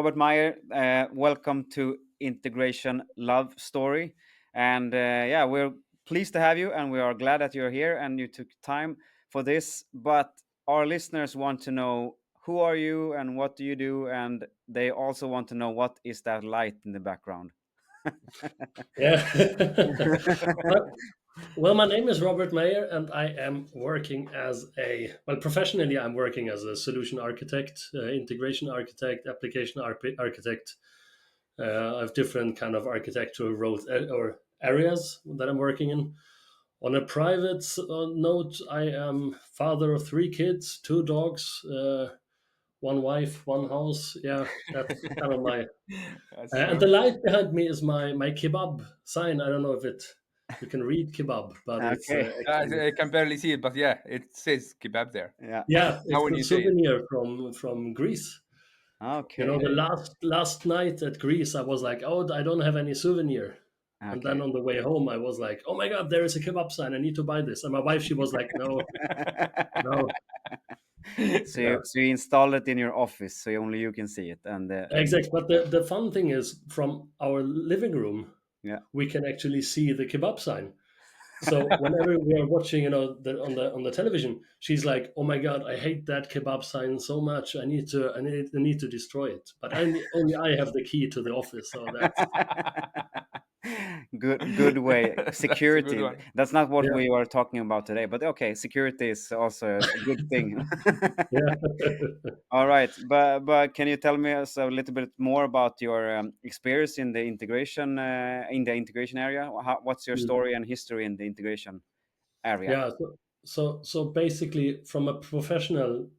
Robert Meyer. Welcome to Integration Love Story. And yeah, we're pleased to have you, and we are glad that you're here and you took time for this. But our listeners want to know, who are you and what do you do? And they also want to know, what is that light in the background? Yeah. Well, well, my name is Robert Meyer, and I am working professionally, I'm working as a solution architect, integration architect, application architect. I have different kind of architectural roles or areas that I'm working in. On a private note, I am father of three kids, two dogs, one wife, one house. Yeah, that's kind of my. That's And the light behind me is my kebab sign. I don't know if you can read kebab, but it's Okay. actually I can barely see it, but yeah, it says kebab there. Yeah. yeah, Now it's when a you say it, souvenir from Greece. You know, Okay. the okay. last night at Greece, I was like, oh, I don't have any souvenir. And then Okay. on the way home, I was like, oh my God, there is a kebab sign. I need to buy this. And my wife, she was like, no, no. Yeah, So you install it in your office, so only you can see it, and exactly. But the fun thing is, from our living room, yeah. we can actually see the kebab sign. So whenever we are watching, on the television, she's like, "Oh my God, I hate that kebab sign so much. I need to destroy it." But only I have the key to the office, so that's Good way. That's a good Security. one. That's not what yeah, we are talking about today, but okay, security is also a good thing. yeah. All right, but can you tell me us a little bit more about your experience in the integration area? What's your Mm. story and history in the integration area? Yeah. So basically, from a professional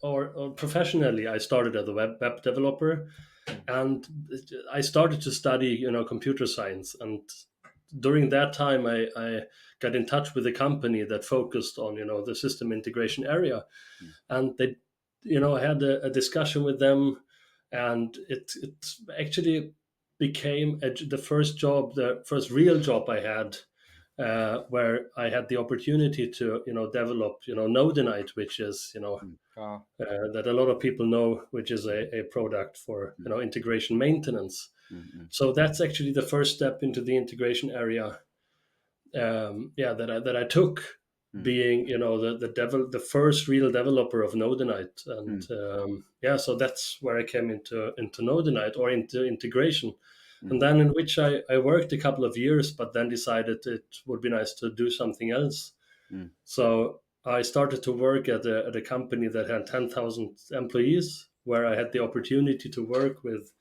or professionally, I started as a web developer, Mm. and I started to study, computer science. And during that time, I got in touch with a company that focused on, the system integration area, Mm, and they, I had a discussion with them, and it actually became the first job, the first real job I had, where I had the opportunity to, develop, Nodinite, which is, mm, Ah, that a lot of people know, which is a product for, mm, integration maintenance. mm, mm, So that's actually the first step into the integration area. Yeah, that I took, mm, being, the first real developer of Nodinite. And mm, yeah, so that's where I came into Nodinite, or into integration. mm, And then in which I worked a couple of years, but then decided it would be nice to do something else. mm, So I started to work at a company that had 10,000 employees, where I had the opportunity to work with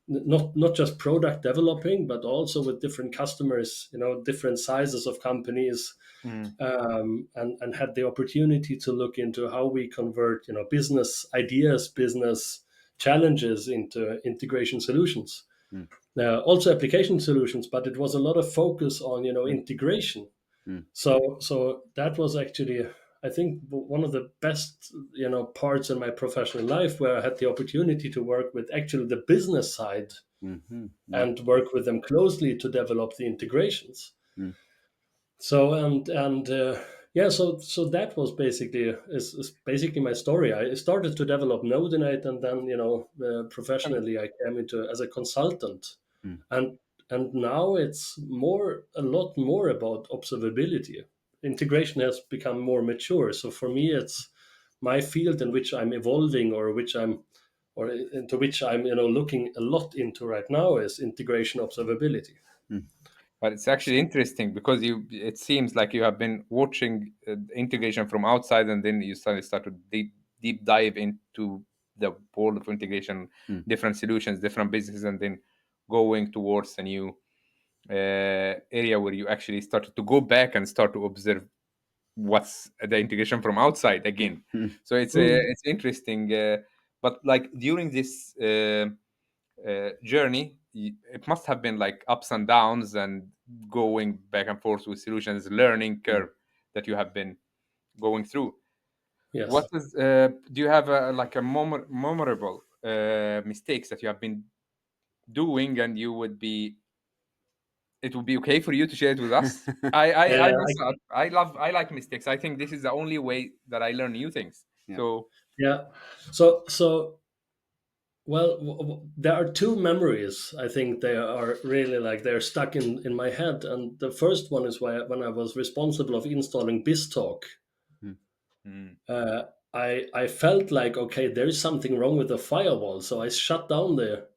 not just product developing, but also with different customers, different sizes of companies, mm, and had the opportunity to look into how we convert, business ideas, business challenges into integration solutions. mm, Also application solutions, but it was a lot of focus on, mm, integration. mm, So that was actually, I think, one of the best, parts in my professional life, where I had the opportunity to work with actually the business side, mhm, mm, and work with them closely to develop the integrations. mm. So and yeah, so that was basically is basically my story. I started to develop Nodinite, and then, and professionally, I came into as a consultant, Mm. and now it's a lot more about observability. Integration has become more mature, so for me, it's my field in which I'm evolving, or into which I'm, looking a lot into right now, is integration observability. Mm. but it's actually interesting because it seems like you have been watching integration from outside, and then you suddenly start to deep dive into the world of integration, Mm. different solutions, different businesses, and then going towards a new area where you actually started to go back and start to observe what's the integration from outside again. Mm. So Mm. it's interesting, but like during this journey, it must have been like ups and downs and going back and forth with solutions, learning Mm. curve that you have been going through. What Yes. is do you have like a memorable mistakes that you have been doing, and you would be it would be okay for you to share it with us? I Yeah, must not. I like mistakes. I think this is the only way that I learn new things. Yeah. So yeah. So Well, there are two memories. I think they are really like they're stuck in my head. And the first one is when I was responsible of installing BizTalk. Mm. Mm. Uh, I felt like, okay, there is something wrong with the firewall, so I shut down the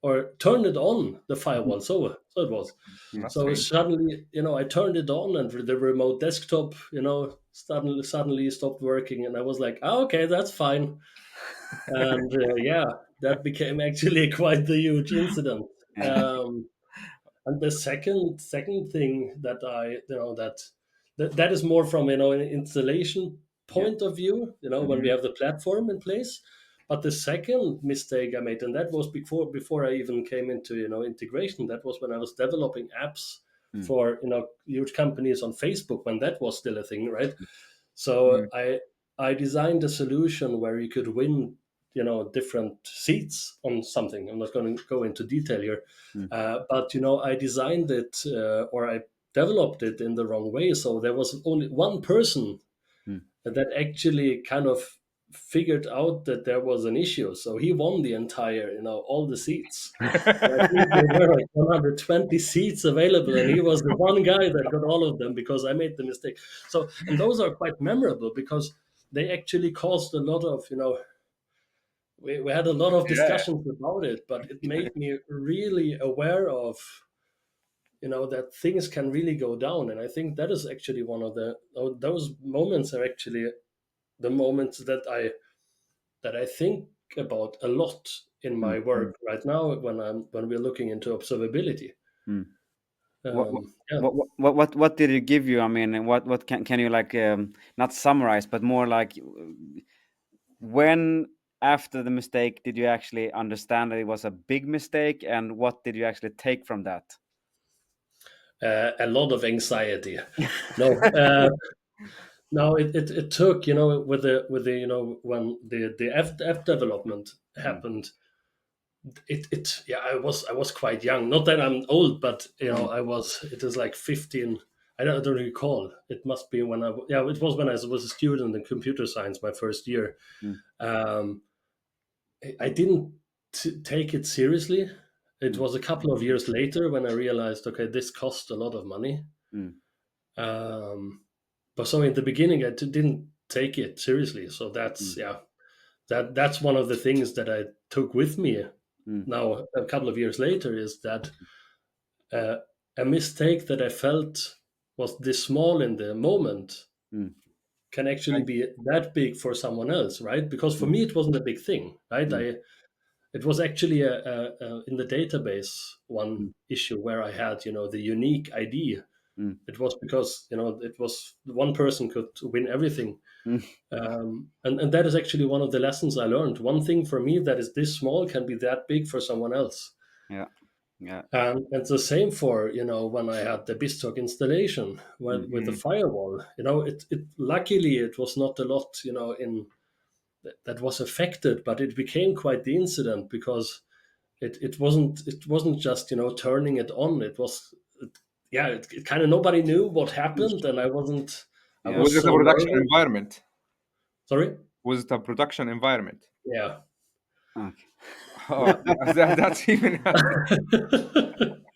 or turned it on the firewall. So it was. Yeah. That's So strange. suddenly, I turned it on, and the remote desktop, suddenly stopped working, and I was like, oh, okay, that's fine. And yeah, that became actually quite the huge incident. Yeah. Um, and the second thing that that is more from an installation Yeah. point of view, when we Mhm. have the platform in place. But the second mistake I made, and that was before I even came into integration, that was when I was developing apps Mm. for huge companies on Facebook, when that was still a thing, right? So Mm. I designed a solution where you could win, different seats on something. I'm not going to go into detail here, Mm. but I designed it or I developed it in the wrong way. So there was only one person Mm. that actually kind of figured out that there was an issue. So he won the entire, all the seats. And I think there were like 120 seats available, and he was the one guy that got all of them because I made the mistake. So, and those are quite memorable because they actually caused a lot of, we had a lot of Yeah. discussions about it, but it made me really aware of, that things can really go down. And I think that is actually one of those moments are actually the moments that I think about a lot in Mm. my work right now when we're looking into observability. Mm. What Yeah. what did it give you? I mean, and what can you like not summarize, but more like when after the mistake did you actually understand that it was a big mistake, and what did you actually take from that? A lot of anxiety. No, no, it took with the when the app development Mm. happened. It yeah, I was quite young. Not that I'm old, but Mm. I was. It was like 15. I don't recall. It must be when yeah, it was when I was a student in computer science, my first year. Mm. Um, I didn't take it seriously. It Mm. was a couple of years later when I realized, okay, this cost a lot of money. Mm. Um, but so in the beginning, I didn't take it seriously. So that's Mm. yeah, that's one of the things that I took with me Mm. now a couple of years later is that uh, a mistake that I felt was this small in the moment Mm. can actually be that big for someone else, right? Because for Mm. me, it wasn't a big thing, right? Mm. It was actually in the database one Mm. issue where I had the unique ID. Mm. It was because it was one person could win everything, Mm. and that is actually one of the lessons I learned. One thing for me that is this small can be that big for someone else. Yeah. Yeah. And the same for when I had the BizTalk installation with the Mhm. firewall. It luckily it was not a lot in that was affected, but it became quite the incident because it wasn't just turning it on. It was yeah, it kind of nobody knew what happened, and I Yeah. Was was it a so production nervous. environment? Sorry. Was it a production environment? Yeah. Okay. Oh, Yeah. that's even.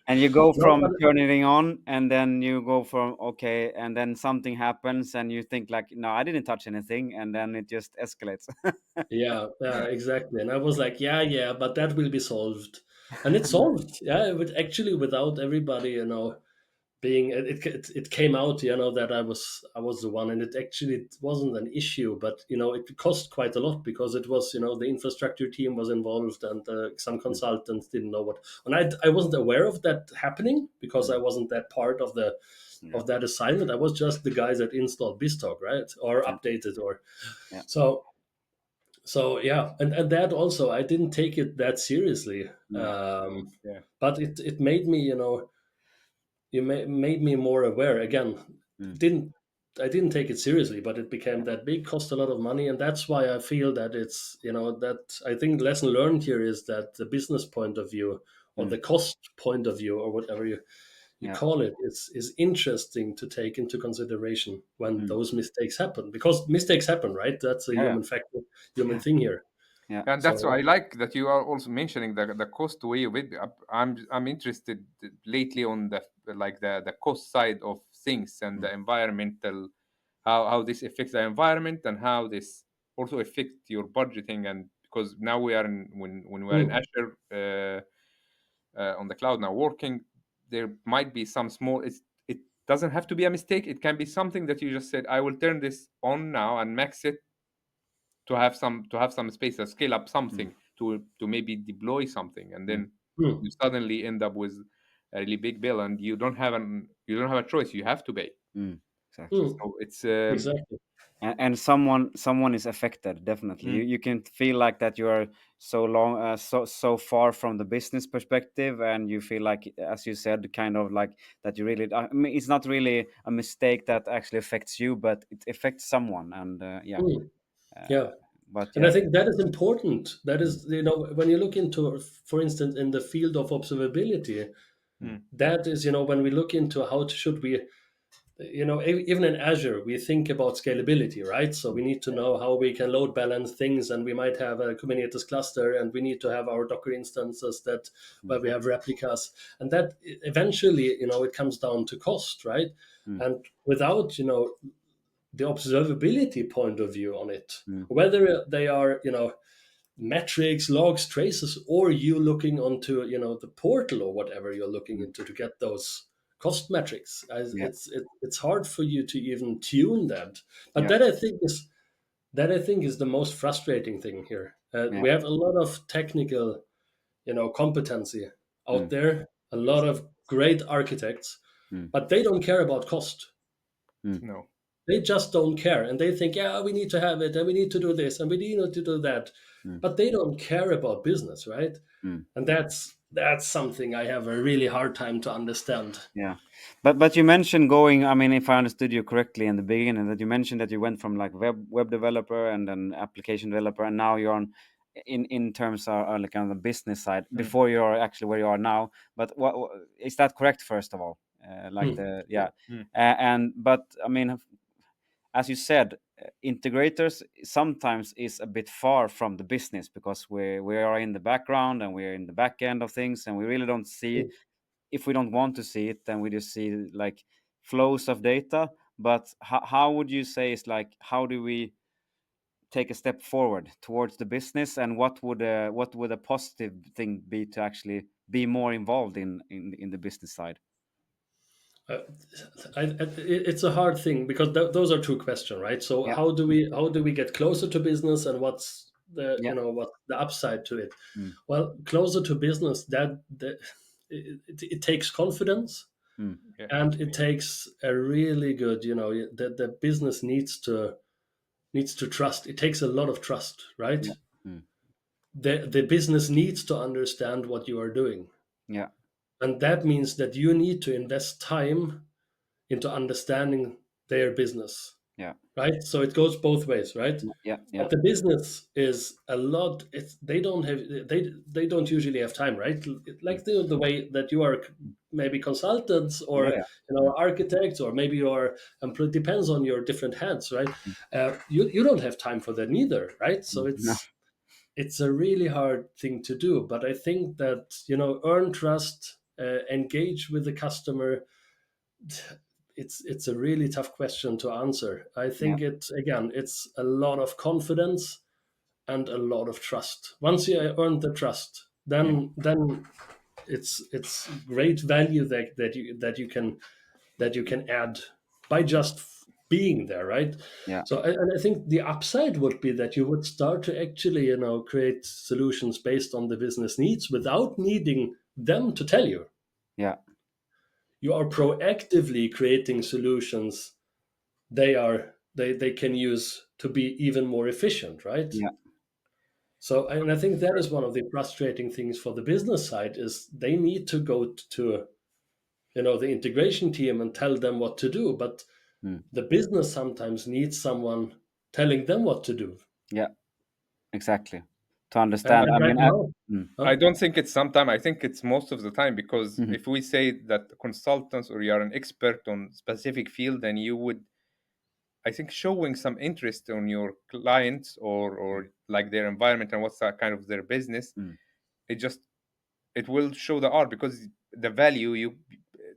And you go No, from but turning it on, and then you go from okay, and then something happens, and you think like, no, I didn't touch anything, and then it just escalates. yeah, yeah, exactly. And I was like, yeah, yeah, but that will be solved, and it's solved. Yeah, it would actually without everybody, being it came out, that I was the one, and it actually wasn't an issue, but it cost quite a lot because it was the infrastructure team was involved, and some Mm. consultants didn't know what, and I wasn't aware of that happening because I Mm. wasn't that part of the Yeah. of that assignment. I was just the guys that installed BizTalk, right, or Yeah. updated or Yeah. so. So yeah, and that also I didn't take it that seriously, No. Yeah. but it made me made me more aware again. Mm. Didn't I didn't take it seriously, but it became Yeah. that big, cost a lot of money, and that's why I feel that it's that I think lesson learned here is that the business point of view or Mm. the cost point of view or whatever you Yeah. call it is interesting to take into consideration when Mm. those mistakes happen, because mistakes happen, right? That's a Yeah. human factor, human thing here. Yeah. And that's why So I like that you are also mentioning the cost way of it. I'm interested lately on the like the cost side of things and Mm. the environmental, how this affects the environment and how this also affect your budgeting. And because now we are in when we are in mm, Azure on the cloud now working, there might be some small. It doesn't have to be a mistake. It can be something that you just said, I will turn this on now and max it to have some space to scale up Mm. something to maybe deploy something, and Mm. then mm, you suddenly end up with a really big bill, and you don't have a choice. You have to pay. Mm. Exactly. mm, So it's exactly. And someone is affected, definitely. You mm, you can feel like that you are so long, so far from the business perspective, and you feel like, as you said, kind of like that you really, I mean, it's not really a mistake that actually affects you, but it affects someone. And yeah. Mm, uh, yeah. but And I yeah. think that is important. That Mm. is, when you look into, for instance, in the field of observability, Mm. mm, that is, when we look into how should we, even in Azure, we think about scalability, right? So we Mm. need to know how we can load balance things, and we might have a Kubernetes cluster, and we need to have our Docker instances that Mm. where we have replicas, and that eventually, it comes down to cost, right? Mm. And without, the observability point of view on it, Mm. whether they are, metrics, logs, traces, or you looking onto, the portal or whatever you're looking Mm. into to get those cost metrics. Yeah. It's hard for you to even tune that. But Yeah. that I think is the most frustrating thing here. Yeah. We have a lot of technical, competency out Mm. there, a lot of great architects, Mm. but they don't care about cost. Mm. no. They just don't care, and they think, yeah, we need to have it, and we need to do this, and we need to do that, Mm. but they don't care about business, right? Mm. And that's something I have a really hard time to understand. Yeah, but you mentioned going. I mean, if I understood you correctly in the beginning, that you mentioned that you went from like web developer and then application developer, and now you're on in terms of like on the business side Mm, before you're actually where you are now. But what is that correct? First of all, like Hmm. the Yeah. yeah, mm, and but I mean, as you said, integrators sometimes is a bit far from the business because we are in the background and we're in the back end of things, and we really don't see, Hmm. if we don't want to see it, then we just see like flows of data. But how would you say is like, how do we take a step forward towards the business, and what would a positive thing be to actually be more involved in the business side? Uh, it's a hard thing because those are two questions, right? So Yeah. how do we get closer to business, and what's the Yeah. what's the upside to it? Mm. Well, closer to business, it takes confidence, Mm. yeah. and it takes a really good, the business needs to trust. It takes a lot of trust, Yeah. right? Mm. The business needs to understand what you are doing, Yeah. and that means that you need to invest time into understanding their business, Yeah. right? So it goes both ways, right? Yeah. Yeah. But the business is a lot. They don't usually have time, right? Mm. Like the way that you are maybe consultants, or Yeah. Yeah. Mm. architects, or maybe you are employed. Depends on your different heads, right? Mm. You don't have time for that neither, right? So Mm. No. it's a really hard thing to do. But I think that, earn trust, engage with the customer. It's a really tough question to answer. I Yeah. think it's a lot of confidence and a lot of trust. Once you earn the trust, Yeah. then it's great value that you can add by just being there, right? Yeah. So, and I think the upside would be that you would start to actually, create solutions based on the business needs without needing them to tell you. Yeah. You are proactively creating solutions they can use to be even more efficient, right? Yeah. So, and I think that is one of the frustrating things for the business side is they need to go to the integration team and tell them what to do, but Mm. the business sometimes needs someone telling them what to do. Yeah. Exactly. To and, understand. and I right mean, now, mm. I huh? don't think it's sometime. I think it's most of the time, because Mhm. if we say that consultants or you are an expert on specific field, then you would I think showing some interest on your clients or like their environment and what's that kind of their business, Mm. it just it will show the art, because the value you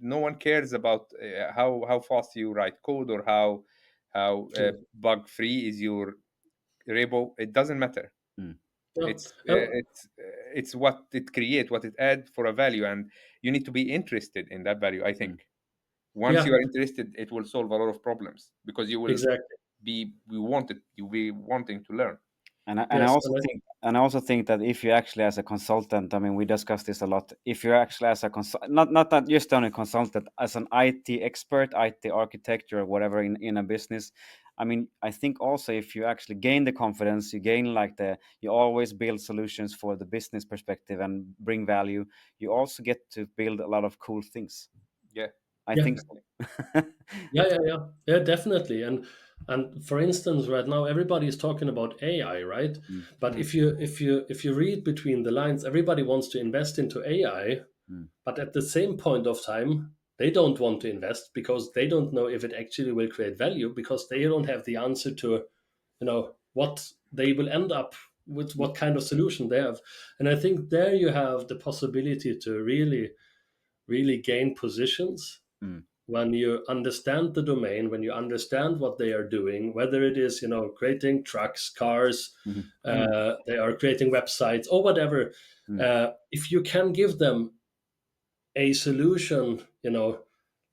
no one cares about how fast you write code or how Mm. bug free is your repo. It doesn't matter. Mm. Yeah. It's what it create, what it add for a value, and you need to be interested in that value. I Mm. think once you Yeah, are interested, it will solve a lot of problems, because you will exactly. you'll be wanting to learn. Yes, and I, And I also think that if you actually as a consultant, I mean, we discussed this a lot. If you're actually as a not that just only consultant, as an IT expert, IT architect, or whatever in a business, I mean, I think also if you actually gain the confidence, you gain like you always build solutions for the business perspective and bring value. You also get to build a lot of cool things. Yeah, I yeah, think so. yeah, definitely. And for instance, right now everybody is talking about AI, right? Mm. But mm, if you read between the lines, everybody wants to invest into AI, Mm. but at the same point of time, they don't want to invest because they don't know if it actually will create value, because they don't have the answer to, what they will end up with, what kind of solution they have. And I think there you have the possibility to really gain positions Mm. when you understand the domain, when you understand what they are doing, whether it is, creating trucks, cars, Mhm. they are creating websites or whatever. Mm. If you can give them a solution,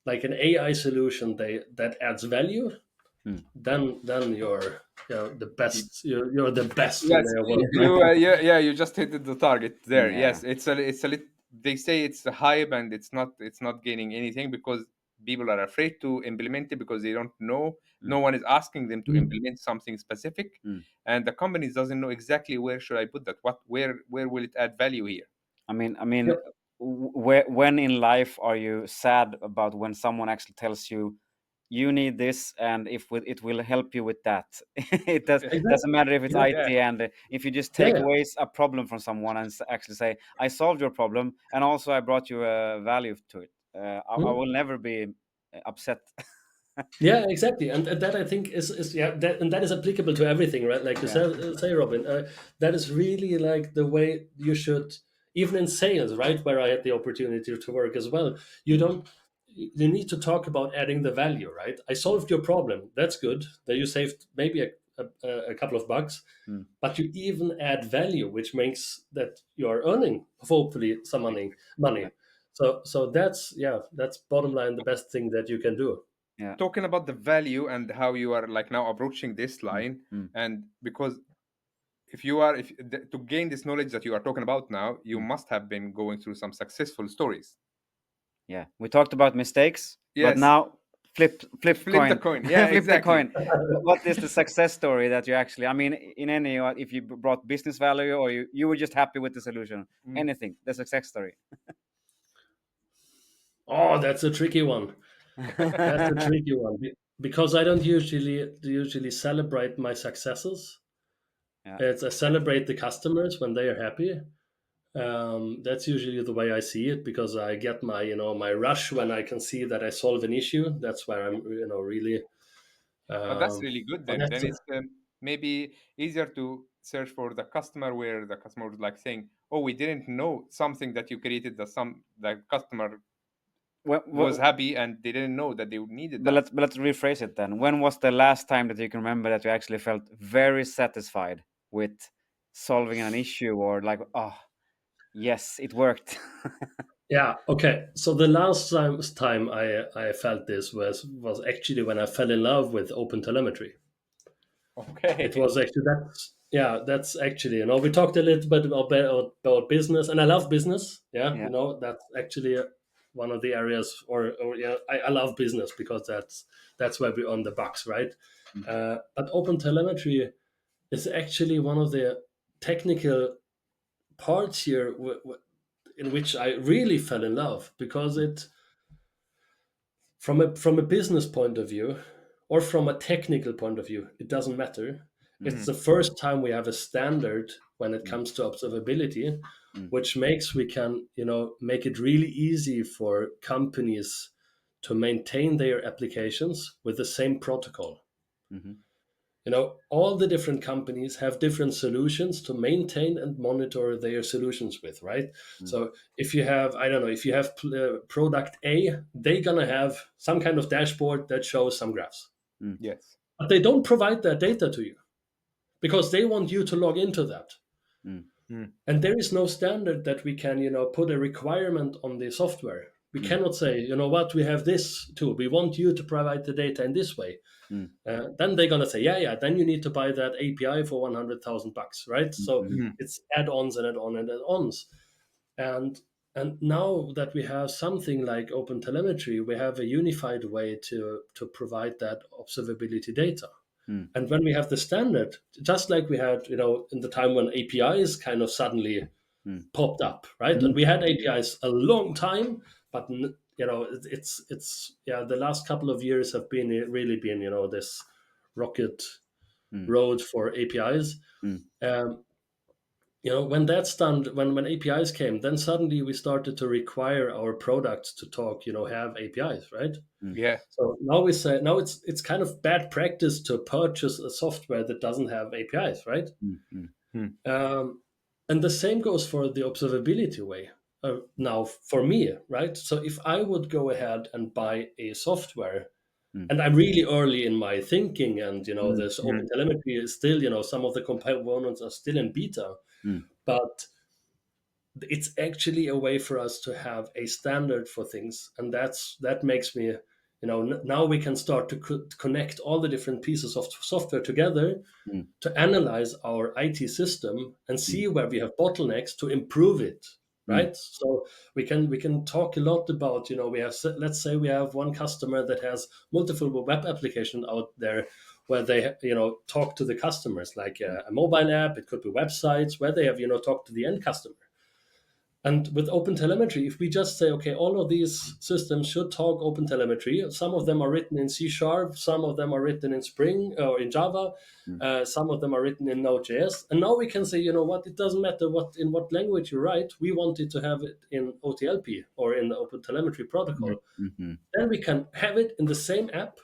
like an AI solution, that adds value, Mm. then you're, the best. You're the best in yes, their world. yeah, you just hit the target there. Yeah. Yes, it's a they say it's a hype, and it's not gaining anything, because people are afraid to implement it, because they don't know. Mm. No one is asking them to Mm. implement something specific, Mm. and the companies doesn't know exactly where should I put that, where will it add value here. I mean, Yep. when in life are you sad about when someone actually tells you you need this, and if it will help you with that? It doesn't Exactly. matter if it's Yeah. Yeah, IT, and if you just Yeah. take Yeah. away a problem from someone and actually say, I solved your problem, and also I brought you a value to it. I Mm. will never be upset. Yeah, exactly, and that I think is yeah, that is applicable to everything, right? Like you Yeah. say, Robin, that is really like the way you should, even in sales, right? Where I had the opportunity to work as well. You don't, you need to talk about adding the value, right? I Mm. solved your problem. That's good. That you saved maybe a couple of bucks, Mm. but you even add value, which makes that you are earning hopefully some money. Yeah. Money. So that's, yeah, that's bottom line the best thing that you can do. Yeah. talking about the value and how you are like now approaching this Mm. line, Mm. and because if you are if to gain this knowledge that you are talking about now, you Mm. must have been going through some successful stories. Yeah, we talked about mistakes, but Yes, now flip flip the coin, coin. Yeah, flip the exactly. coin. What is the success story that you actually? I mean, in any, if you brought business value, or you were just happy with the solution, Mm. anything, the success story. Oh, that's a tricky one. That's a tricky one because I don't usually celebrate my successes. Yeah. It's I celebrate the customers when they are happy. That's usually the way I see it, because I get my, my rush when I can see that I solve an issue. That's where I'm, really. But that's Um, really good. but Then that's it's maybe easier to search for the customer, where the customer was like saying, "Oh, we didn't know something that you created. That some the customer was Well, happy, and they didn't know that they needed but that." let's rephrase it then. When was the last time that you can remember that you actually felt very satisfied with solving an issue, or like, oh yes, it worked? Yeah. Okay. So the last time I felt this was actually when I fell in love with Open Telemetry. It Okay. was actually that's actually, we talked a little bit about business, and I love business. Yeah, Yeah. that's actually one of the areas, or yeah, I love business because that's where we earn the bucks, right? Mm. But Open Telemetry is actually one of the technical parts here in which I really fell in love, because it, from a business point of view or from a technical point of view, it doesn't matter. It's Hmm. the first time we have a standard when it Mm. comes to observability, Mm. which makes we can, make it really easy for companies to maintain their applications with the same protocol. Mm-hmm. All the different companies have different solutions to maintain and monitor their solutions with, right? Mm. So if you have, I don't know, if you have product A, they're gonna have some kind of dashboard that shows some graphs, Mm. Yes. but they don't provide that data to you because they want you to log into that. Mm. Mm. And there is no standard that we can, put a requirement on the software. We Mm. cannot say, you know what, we have this tool. We want you to provide the data in this way. Mm. Then they're gonna say, yeah, then you need to buy that API for $100,000, right? So Mm-hmm. Mm. it's add-ons and add-on and add-ons. And now that we have something like Open Telemetry, we have a unified way to provide that observability data. Mm. And when we have the standard, just like we had, in the time when APIs kind of suddenly Mm. popped up, right? And we had APIs a long time, but it's the last couple of years have been really been this rocket Mm. road for APIs. Mm. Um, when that's done, when APIs came, then suddenly we started to require our products to talk, have APIs, right? Mm. Yeah. So now we say now it's kind of bad practice to purchase a software that doesn't have APIs, right? Mm. Mm. Mm. Um, and the same goes for the observability way. Now, for me, right? So if I would go ahead and buy a software, Mm. and I'm really early in my thinking, and Mm. this Mm. open telemetry is still, some of the components are still in beta, Mm. but it's actually a way for us to have a standard for things, and that makes me, now we can start to connect all the different pieces of software together Mm. to analyze our IT system and Mm. see where we have bottlenecks to improve it, Mm. right? So we can talk a lot about, we have, let's say we have one customer that has multiple web applications out there where they talk to the customers, like a mobile app, it could be websites where they have talked to the end customer. And with open telemetry, if we just say, okay, all of these systems should talk open telemetry, some of them are written in C sharp, some of them are written in Spring or in Java, Mm. some of them are written in Node.js. And now we can say, you know what, it doesn't matter in what language you write, we want it to have it in OTLP or in the open telemetry Mm. protocol. Mhm. Then we can have it in the same app.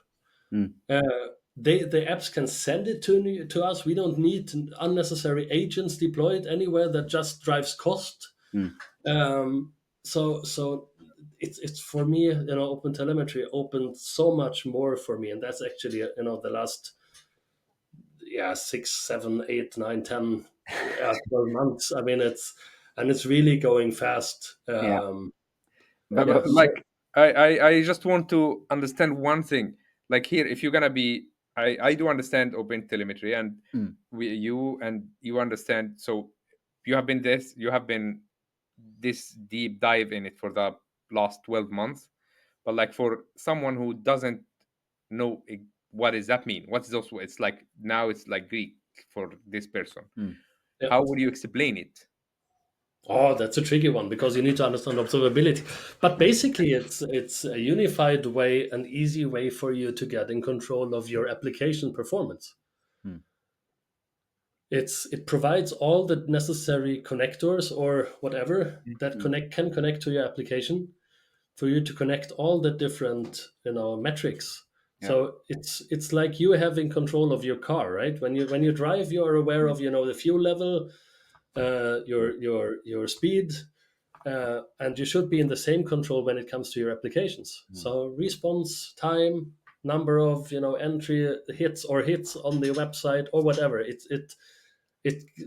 Mm. Uh, the apps can send it to us. We don't need unnecessary agents deployed anywhere that just drives cost. Mm. um, so it's for me, open telemetry opened so much more for me, and that's actually the last 6, 7, 8, 9, 10, 12 months. I mean, it's really going fast. Yeah. But, Yeah. but like I just want to understand one thing. Like here, if you're gonna be, I do understand open telemetry, and Mm. you understand. So you have been this deep dive in it for the last 12 months. But like for someone who doesn't know what does that mean? What's those? It's like now it's like Greek for this person. Mm. Yeah. How would you explain it? Oh, that's a tricky one because you need to understand observability. But basically, it's a unified way, an easy way for you to get in control of your application performance. Mm. It provides all the necessary connectors or whatever that Mm. can connect to your application for you to connect all the different metrics. Yeah. So it's like you having control of your car, right? When you drive, you are aware of the fuel level, your speed, and you should be in the same control when it comes to your applications. Mm. So response time, number of entry hits on the website or whatever. It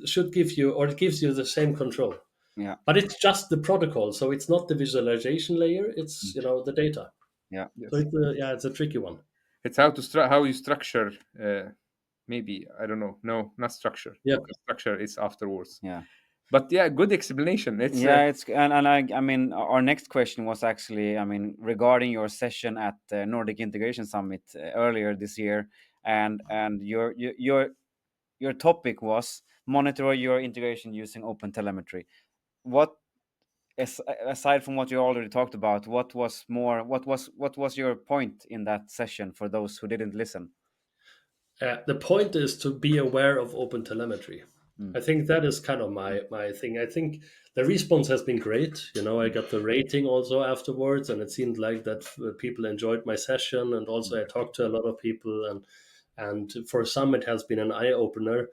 should give you, or it gives you, the same control. Yeah. But it's just the protocol, so it's not the visualization layer. It's Mm. the data. Yeah. So Yes. it's a tricky one. It's how you structure. Maybe I don't know. No, not structure, Yeah. because structure is afterwards. Yeah. But yeah, good explanation. It's Yeah, it's and I mean our next question was actually, I mean, regarding your session at the Nordic Integration Summit earlier this year, and your topic was monitor your integration using open telemetry. What aside from what you already talked about, what was your point in that session for those who didn't listen? The point is to be aware of open telemetry. Mm. I think that is kind of my thing. I think the response has been great. I got the rating also afterwards, and it seemed like that people enjoyed my session, and also I talked to a lot of people, and for some it has been an eye opener.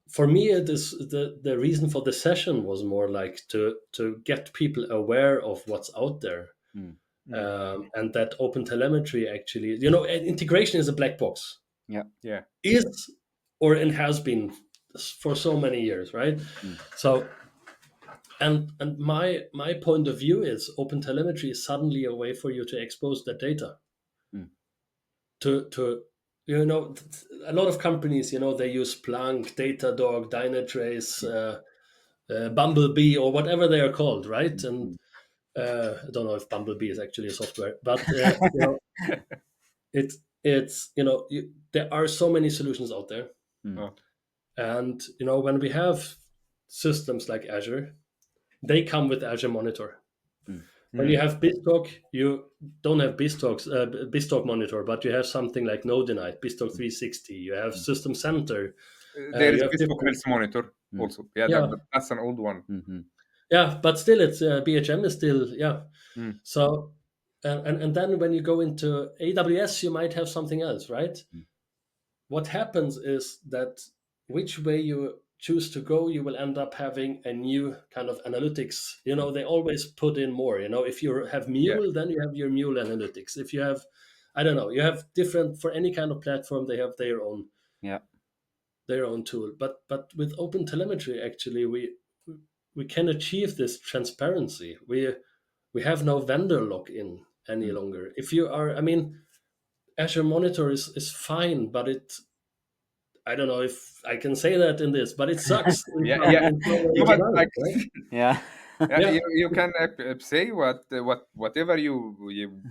For me, it is the reason for the session was more like to get people aware of what's out there, Mm. Mm. and that open telemetry actually, integration is a black box, Yeah. Yeah. is or and has been for so many years, right? Mm. So, and my point of view is open telemetry is suddenly a way for you to expose that data Mm. to a lot of companies, they use Splunk, Datadog, Dynatrace, Bumblebee, or whatever they are called, right? And Mm. I don't know if Bumblebee is actually a software, but it's there are so many solutions out there, Mm. Oh. and when we have systems like Azure, they come with Azure Monitor. Mm. When Mm. you have BizTalk, you don't have BizTalk Monitor, but you have something like Node-Night, BizTalk 360. You have Mm. System Center. There You is have bespoke different, health monitor Mm. also. Yeah, yeah, but that's an old one. Mm-hmm. yeah, but still, it's BHM is still, yeah. Mm. So, and then when you go into AWS, you might have something else, right? Mm. What happens is that which way you choose to go, you will end up having a new kind of analytics. Mm. They always put in more. If you have Yeah. Mule, then you have your Mule analytics. If you have, I don't know, you have different for any kind of platform. They have Yeah. their own tool. But with open telemetry, actually, we can achieve this transparency. We have no vendor lock-in any Mm. longer. If you are, I mean, Azure Monitor is fine, but I don't know if I can say that in this, but it sucks in Yeah, some yeah. in some No, ways to but run like, it, right? Yeah. yeah, Yeah. you can say whatever you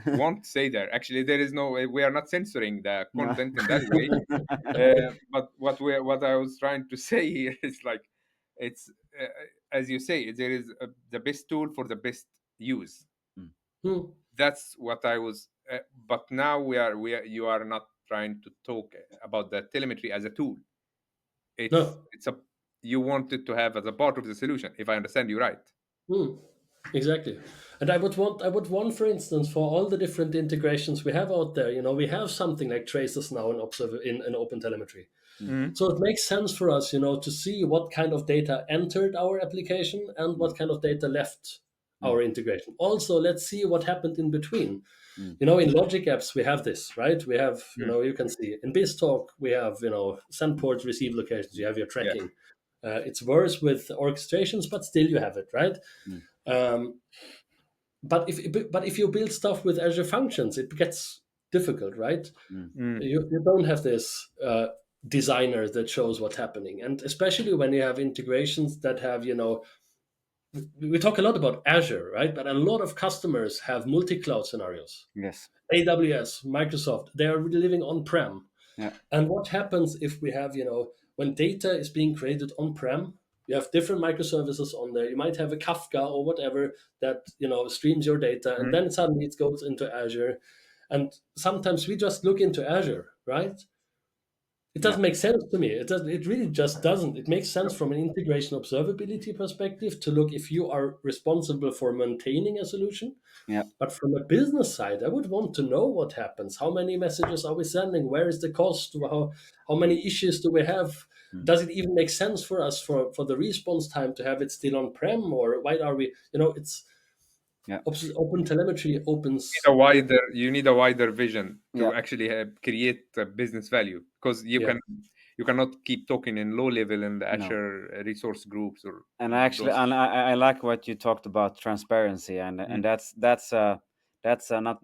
want to say there. Actually, there is no we are not censoring the No. content in that way. But what I was trying to say here is like it's as you say, there is the best tool for the best use. Mm. Hmm. That's what I was. But now we are you are not trying to talk about the telemetry as a tool. No. It's a you want it to have as a part of the solution. If I understand you right. Hmm. Exactly. And I would want, for instance, for all the different integrations we have out there, we have something like traces now in open telemetry. Mm. Mm. So it makes sense for us, to see what kind of data entered our application and Mm. what kind of data left Mm. our integration. Also, let's see what happened in between. Mm. In Logic apps, we have this, right? We have, Mm. you can see in BizTalk, we have, send ports, receive locations, you have your Yeah. tracking. It's worse with orchestrations, but still you have it, right? Mm. Um, but if you build stuff with Azure Functions, it gets difficult, right? Mm. Mm. You don't have this designer that shows what's happening, and especially when you have integrations that have, we talk a lot about Azure, right? But a lot of customers have multi-cloud scenarios. Yes. AWS, Microsoft, they are really living on-prem. Yeah. And what happens if we have, when data is being created on-prem, you have different microservices on there. You might have a Kafka or whatever that, streams your data, and Mm. then suddenly it goes into Azure. And sometimes we just look into Azure, right? It Yeah. doesn't make sense to me. It doesn't. It really just doesn't. It makes sense No. from an integration observability perspective to look if you are responsible for maintaining a solution. Yeah. But from a business side, I would want to know what happens. How many messages are we sending? Where is the cost? How many issues do we have? Mm. Does it even make sense for us for the response time to have it still on prem, or why are we? It's Yeah. open telemetry A opens. wider you need a wider vision Yeah. to actually create a business value because Yeah. you cannot keep talking in low level in the No. Azure resource groups or And actually, those. and I like what you talked about transparency, and Mm. that's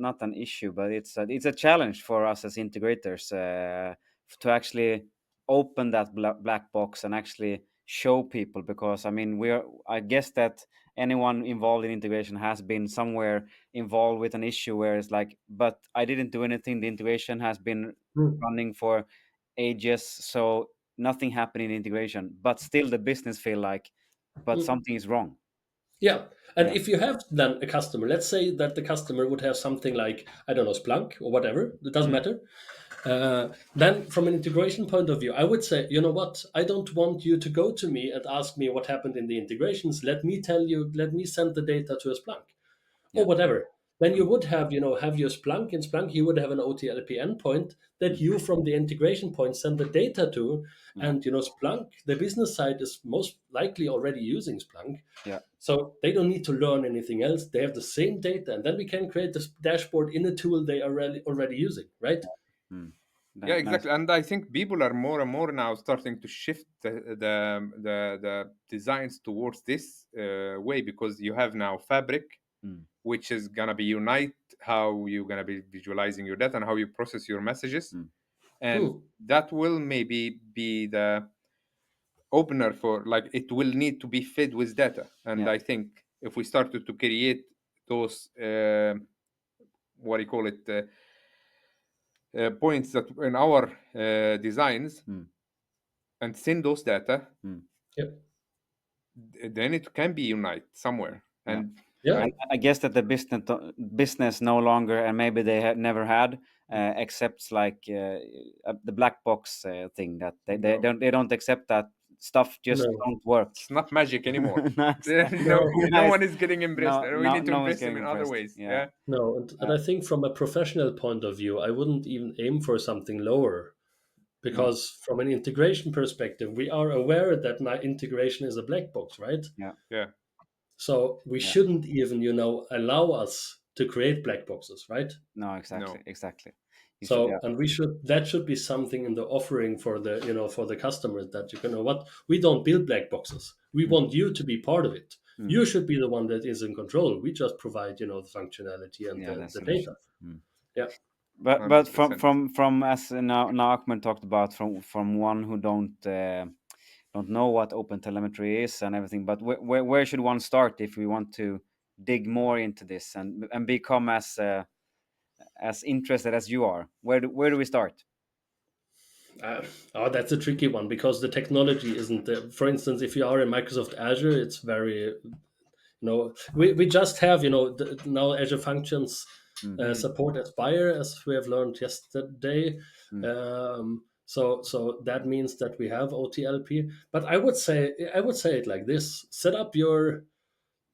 not an issue, but it's a challenge for us as integrators to actually open that black box and actually show people, because I mean I guess that anyone involved in integration has been somewhere involved with an issue where it's like, but I didn't do anything. The integration has been Hmm. running for ages, so nothing happened in integration, but still the business feel like, but Hmm. something is wrong. Yeah. And Yeah. if you have then a customer, let's say that the customer would have something like, I don't know, Splunk or whatever, it doesn't Mm. matter. Then from an integration point of view, I would say, you know what, I don't want you to go to me and ask me what happened in the integrations. Let me tell you, let me send the data to a Splunk Yeah. or whatever. then you would have, have your Splunk. In Splunk, you would have an OTLP endpoint that you from the integration point send the data to. Yeah. And, Splunk, the business side is most likely already using Splunk. Yeah. So they don't need to learn anything else. They have the same data. And then we can create this dashboard in a tool they are already using, right? Mm. Yeah, Nice. exactly. And I think people are more and more now starting to shift the designs towards this way, because you have now Fabric, Mm. which is gonna be unite how you're gonna be visualizing your data and how you process your messages, Mm. and Hmm. that will maybe be the opener for, like, it will need to be fed with data. And Yeah. I think if we started to create those what do you call it, points that in our designs, Mm. and send those data, Mm. Yep. then it can be unite somewhere. Yeah. And Yeah. I guess that the business no longer, and maybe they had never had, accepts like the black box thing, that no, they don't accept that stuff just No. don't work. it's not magic anymore. No, No. No nice. one is getting impressed. No, We no, need to no one's impress them getting in other impressed. ways. Yeah. Yeah. No. And I think from a professional point of view, I wouldn't even aim for something lower. No. Because from an integration perspective, we are aware that integration is a black box, right? Yeah. Yeah. So we Yeah. shouldn't even, allow us to create black boxes, right? No. Exactly. No. Exactly. You should. So, Yeah. and that should be something in the offering for the, for the customers, that what, we don't build black boxes. We Mm. want you to be part of it. Mm. You should be the one that is in control. We just provide, the functionality and Yeah. the, That's the solution. data. Mm. Yeah. But from 100%. as now Ahmed talked about, from one who don't know what open telemetry is and everything, but where should one start if we want to dig more into this and become as interested as you are? Where do we start? That's a tricky one, because the technology isn't there. For instance, if you are in Microsoft Azure, it's very, we just have, now Azure Functions Mm. Mm. support Aspire, as we have learned yesterday. Mm. So that means that we have OTLP. But I would say it like this: set up your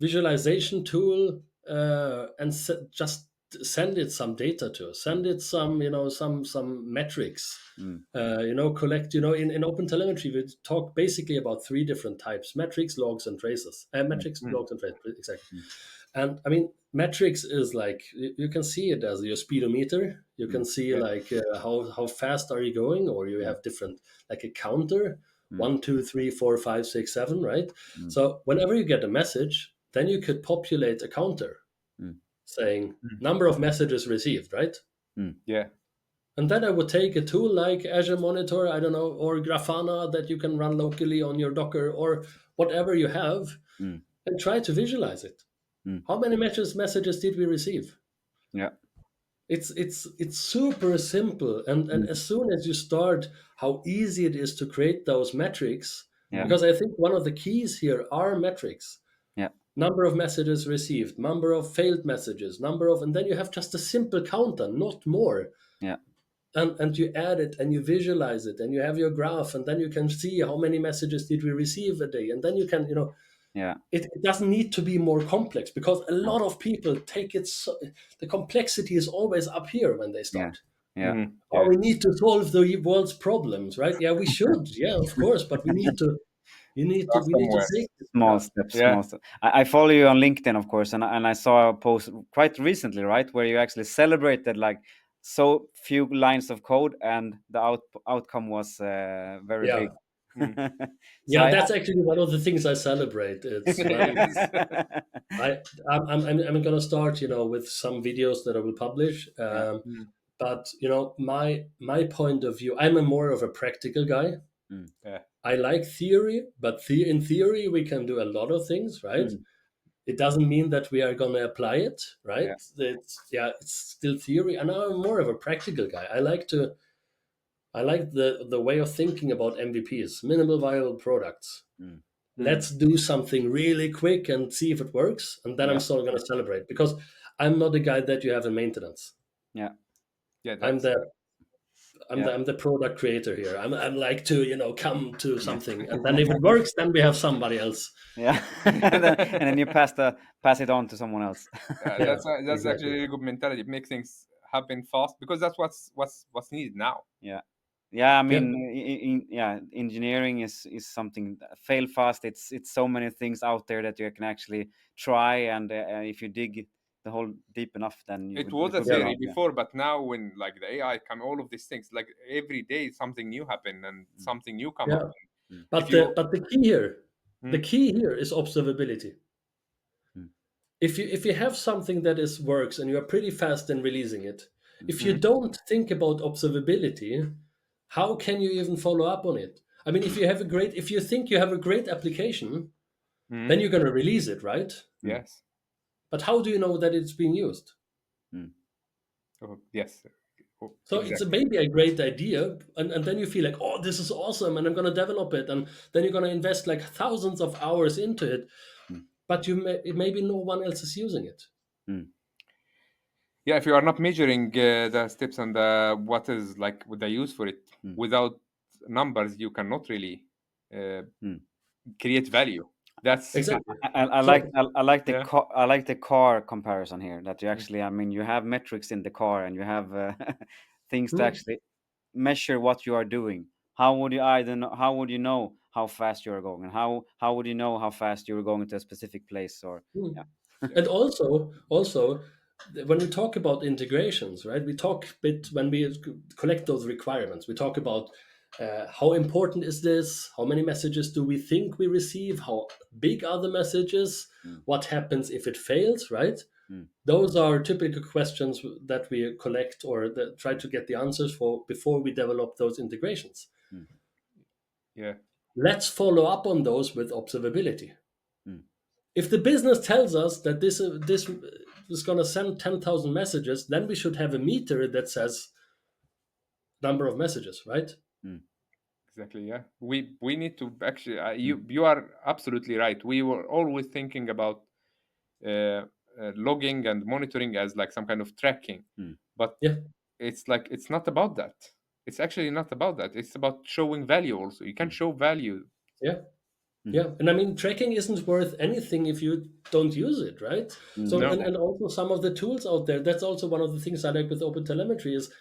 visualization tool, and just send it some data to, send it some, some metrics. Mm. Collect, in open telemetry, we talk basically about three different types: metrics, logs, and traces. Mm. Metrics, Mm. logs, and traces, exactly. Mm. And I mean, metrics is like, you can see it as your speedometer. You can Mm. see, Yeah. like, how fast are you going, or you Yeah. have different, like a counter, Mm. 1, 2, 3, 4, 5, 6, 7, right? Mm. So whenever you get a message, then you could populate a counter Mm. saying Mm. number of messages received, right? Mm. Yeah. And then I would take a tool like Azure Monitor, I don't know, or Grafana that you can run locally on your Docker or whatever you have, Mm. and try to visualize it. Mm. How many messages did we receive? Yeah. It's super simple, and Mm. as soon as you start, how easy it is to create those metrics, Yeah. because I think one of the keys here are metrics. Yeah. Number of messages received, number of failed messages, and then you have just a simple counter, not more. Yeah. And you add it and you visualize it and you have your graph, and then you can see how many messages did we receive a day, and then you can, Yeah. it doesn't need to be more complex, because a No. lot of people take it the complexity is always up here when they Yeah. start. Yeah. Mm. Oh, Yeah. we need to solve the world's problems, right? Yeah, we should. Yeah, of course, but we need to Start we need to somewhere. take it. Small Yeah. steps, Yeah. small steps. I follow you on LinkedIn, of course, and I saw a post quite recently, right, where you actually celebrated like so few lines of code, and the outcome was very Yeah. big. Mm. So Yeah, that's actually one of the things I celebrate. It's, well, Yes. I I'm gonna start, with some videos that I will publish. Yeah. Mm. But my point of view, I'm a more of a practical guy. Mm. Yeah. I like theory, but in theory we can do a lot of things, right? Mm. It doesn't mean that we are gonna apply it, right? Yeah. It's still theory, and I'm more of a practical guy. I like the way of thinking about MVPs, minimal viable products. Mm. Mm. Let's do something really quick and see if it works, and then I'm Yeah. still gonna celebrate, because I'm not a guy that you have in maintenance. Yeah. Yeah. I'm That's the Yeah. I'm the product creator here. I'm like to, come to Yeah. something, and then if it works, then we have somebody else. Yeah. And then you pass it on to someone else. Yeah, That's actually a exactly. really good mentality. It makes things happen fast because that's what's needed now. Yeah. Yeah, I Yeah, mean, yeah, engineering is something fail fast. It's so many things out there that you can actually try, and if you dig the hole deep enough, then It you was a could be yeah, theory wrong. Yeah. before, but now when like the AI come, all of these things, like every day something new happen and Mm, something new come up. yeah. mm, If But you, the mm, key here is observability. mm, If you have something that is works and you are pretty fast in releasing it, mm, if you mm, don't think about observability, how can you even follow up on it? I mean, if you think you have a great application, mm, then you're going to release it, right? mm, yes, But how do you know that it's being used? mm, oh, yes, oh, So it's a exactly. maybe a great idea, and then you feel like, oh, this is awesome, and I'm going to develop it, and then you're going to invest like thousands of hours into it, mm, but maybe no one else is using it. mm, Yeah, if you are not measuring the steps and what is like with the use for it mm, without numbers, you cannot really uh, mm. create value. That's Exactly. I like So yeah. I like the car comparison here. That you Mm. actually, I mean, you have metrics in the car, and you have things to hmm, actually measure what you are doing. How would you either know, how would you know how fast you are going, and how would you know how fast you are going to a specific place? Or hmm. yeah. Yeah. And also when we talk about integrations, right? We talk bit when we collect those requirements. We talk about how important is this? How many messages do we think we receive? How big are the messages? Mm, What happens if it fails? Right? mm, Those are typical questions that we collect or that try mm, to get the answers for before we develop those integrations. mm, Yeah. Let's follow up on those with observability. mm, If the business tells us that this is going to send 10,000 messages, then we should have a meter that says number of messages, right? mm, Exactly. Yeah. We need to actually. mm, You are absolutely right. We were always thinking about logging and monitoring as like some kind of tracking, mm, but Yeah, it's like it's not about that. It's actually not about that. It's about showing value. Also, you can mm, show value. yeah, mm, yeah. And I mean, tracking isn't worth anything if you don't use it, right? mm. So, No. Yeah. and also some of the tools out there. That's also one of the things I like with Open Telemetry is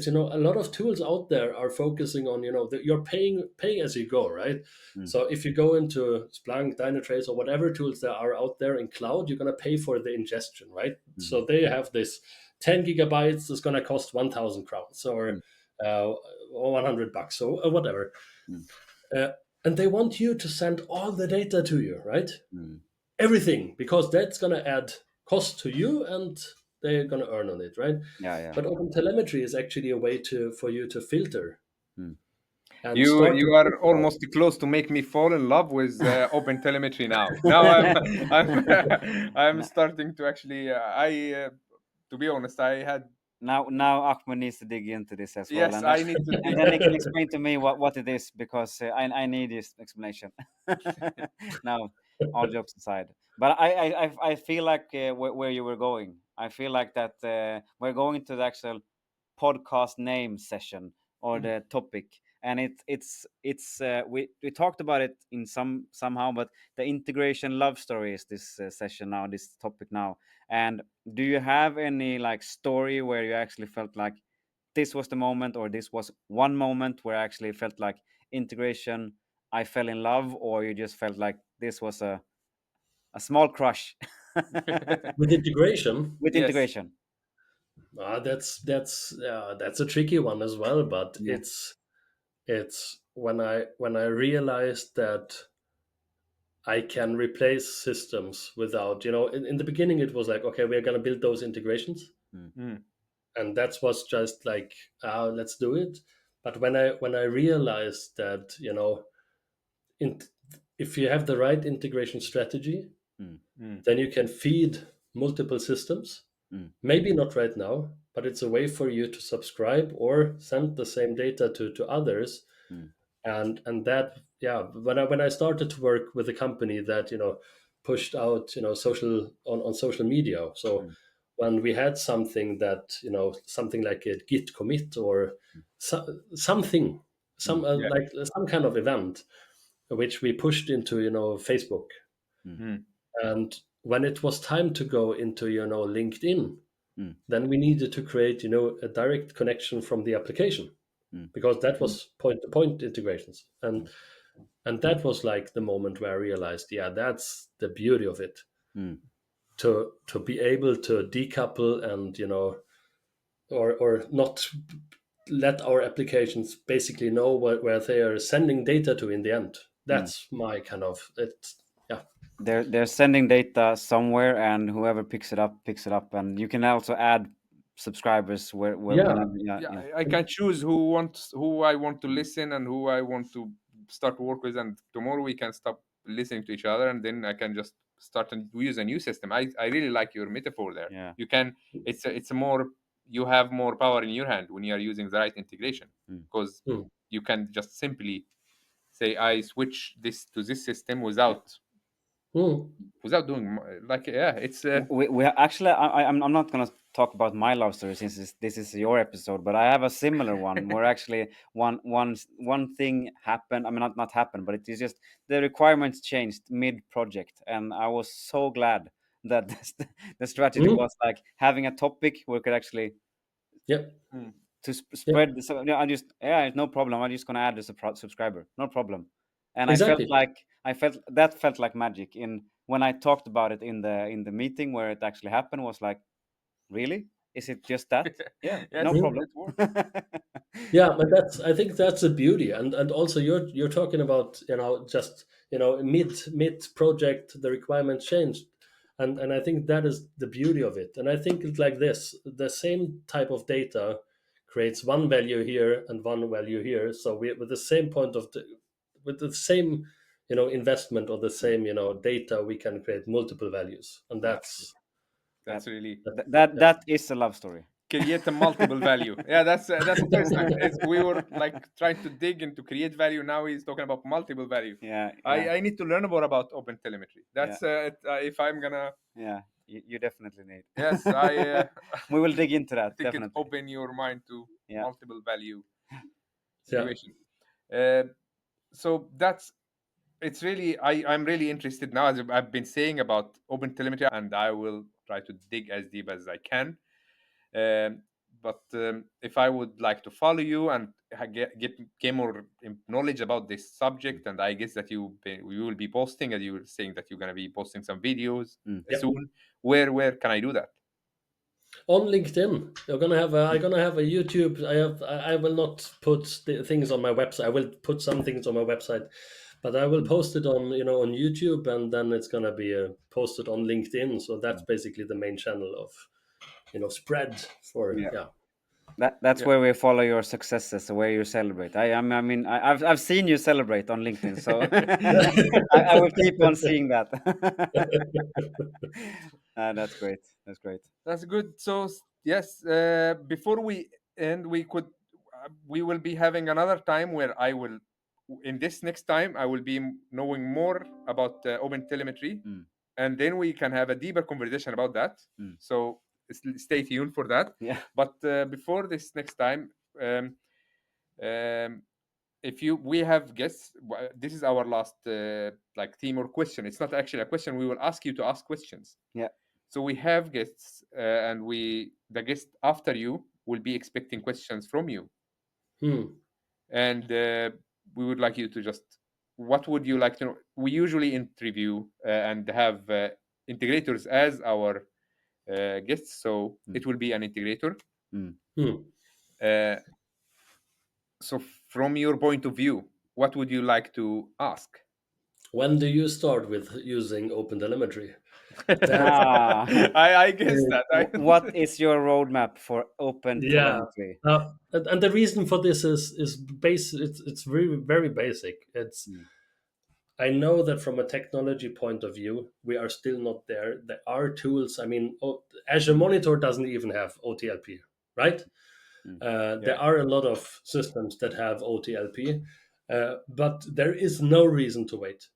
a lot of tools out there are focusing on that you're paying as you go, right? Mm, So if you go into Splunk, Dynatrace, or whatever tools there are out there in cloud, you're gonna pay for the ingestion, right? mm, So they have this 10 gigabytes is gonna cost 1,000 crowns mm, or $100 or whatever, mm, uh, and they want you to send all the data to you, right? mm. Everything, because that's gonna add cost to you and they're gonna earn on it, right? Yeah. Yeah. But open telemetry is actually a way for you to filter Mm. and You start to are think about. almost close to make me fall in love with open telemetry now. Now I'm I'm starting to actually I to be honest I had Now Ahmed needs to dig into this as well, yes I need to and dig then he can into explain to me what it is, because I need this explanation. Now, all jokes aside, but I feel like where you were going, I feel like that we're going to the actual podcast name session or the topic, and it's we talked about it in somehow, but the integration love story is this session now, this topic now. And do you have any like story where you actually felt like this was the moment, or this was one moment where I actually felt like integration, I fell in love, or you just felt like this was a small crush With integration, with yes integration? that's a tricky one as well, but Yeah. it's when I realized that I can replace systems without, in the beginning it was like, okay, we're going to build those integrations, Mm, mm, and that was just like, let's do it. But when I realized that, in, if you have the right integration strategy, mm, mm, then you can feed multiple systems. mm, Maybe not right now, but it's a way for you to subscribe or send the same data to others. mm, And that, yeah, when I started to work with a company that pushed out social on social media. So mm, when we had something that, something like a Git commit or something, Mm. Yeah. like some kind of event, which we pushed into, Facebook. Mm. Mm. And when it was time to go into, LinkedIn, Mm. then we needed to create, a direct connection from the application, Mm. because that Mm. was point to point integrations. Mm. And that was like the moment where I realized, yeah, that's the beauty of it, Mm. to be able to decouple and, or not let our applications basically know where they are sending data to in the end. Mm. That's my kind of it. Yeah. They're sending data somewhere, and whoever picks it up, and you can also add subscribers where Yeah. whenever. Yeah, Yeah, yeah. I can choose who I want to listen and who I want to start work with, and tomorrow we can stop listening to each other, and then I can just start and use a new system. I really like your metaphor there. Yeah. You can it's a more, you have more power in your hand when you are using the right integration, Mm. because Mm. you can just simply say I switch this to this system Yeah. Mm. without doing like, yeah, it's We actually, I'm not gonna talk about my love story since this is your episode, but I have a similar one where actually one thing happened. I mean, not happened, but it is just the requirements changed mid project, and I was so glad that the strategy Mm. was like having a topic where we could actually Yeah. mm, to Yeah. spread this. Yeah, I just, yeah, it's no problem. I'm just gonna add as a subscriber, no problem. And Exactly. I felt that felt like magic in when I talked about it in the meeting where it actually happened. Was like, really? Is it just that? Yeah, no yes, Mm. problem. it works. Yeah, but I think that's the beauty. And also you're talking about, just, mid project the requirements changed. And I think that is the beauty of it. And I think it's like this: the same type of data creates one value here and one value here. So we, with the same with the same, investment, or the same, data, we can create multiple values. And Yeah, that That's really yeah. that is a love story. create a multiple value. Yeah, that's interesting. It's, we were like trying to dig into create value. Now he's talking about multiple value. Yeah, yeah, I need to learn more about open telemetry. yeah, That's if I'm gonna, yeah. You definitely need. yes, I We will dig into I that think it definitely. open your mind to Yeah. multiple value Yeah. situation. Uh, so that's, it's really, I'm really interested now, as I've been saying about open telemetry, and I will try to dig as deep as I can. But if I would like to follow you and get more knowledge about this subject, and I guess that you will be posting, as you were saying that you're going to be posting some videos Mm. Yep. soon. Where can I do that? On LinkedIn, I'm gonna have a YouTube. I will not put the things on my website. I will put some things on my website, but I will Mm. post it on, on YouTube, and then it's gonna be posted on LinkedIn. So that's Mm. basically the main channel of, spread for, Yeah. yeah. That's Yeah. where we follow your successes, where you celebrate. I mean, I've seen you celebrate on LinkedIn, so I will keep on seeing that. That's great. That's great. That's good. So yes, before we end, we will be having another time where I will, in this next time, I will be knowing more about open telemetry, Mm. and then we can have a deeper conversation about that. Mm. So stay tuned for that. Yeah. But before this next time, um, if you we have guests, this is our last like theme or question. It's not actually a question. We will ask you to ask questions. Yeah. So we have guests, and the guest after you will be expecting questions from you, Hmm. and we would like you to just, what would you like to know? We usually interview and have integrators as our guests, so Mm. it will be an integrator. Mm. Hmm. Uh, so from your point of view, what would you like to ask? When do you start with using OpenTelemetry? That's Ah. I guess uh, that What is your roadmap for open yeah. telemetry? And the reason for this is it's very, very basic. It's Mm. I know that from a technology point of view, we are still not there. There are tools. I mean, Azure Monitor doesn't even have OTLP, right? Mm. There yeah. are a lot of systems that have OTLP, but there is no reason to wait.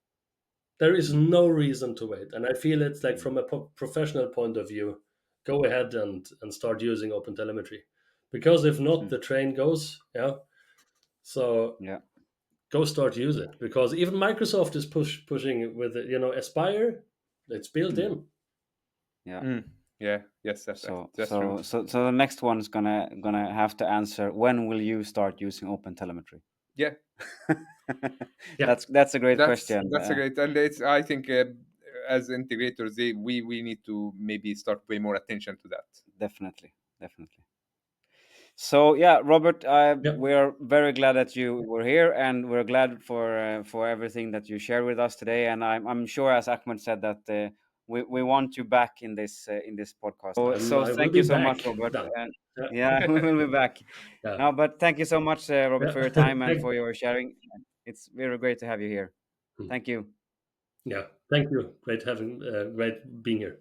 There is Mm. no reason to wait. And I feel it's like Mm. from a professional point of view, go ahead and start using Open Telemetry, because if not, Mm. the train goes. Yeah. So Yeah. go start use it, because even Microsoft is pushing with it, Aspire. It's built Mm. in. Yeah. Mm. Yeah. Yes, So that's true. so the next one is gonna have to answer, when will you start using Open Telemetry? Yeah, Yeah. That's a great that's question. that's a great, and it's, I think, as integrators, we need to maybe start pay more attention to that. Definitely, definitely. So yeah, Robert, Yeah. we're very glad that you were here, and we're glad for everything that you shared with us today. And I'm sure, as Ahmed said, that we want you back in this podcast. So I will thank be you so much, back Robert. then. And Yeah. yeah, we will be back. Yeah. No, but thank you so much, Robert, Yeah. for your time and Thank, for your sharing. It's very great to have you here. Thank you. yeah. Thank you. Great being here.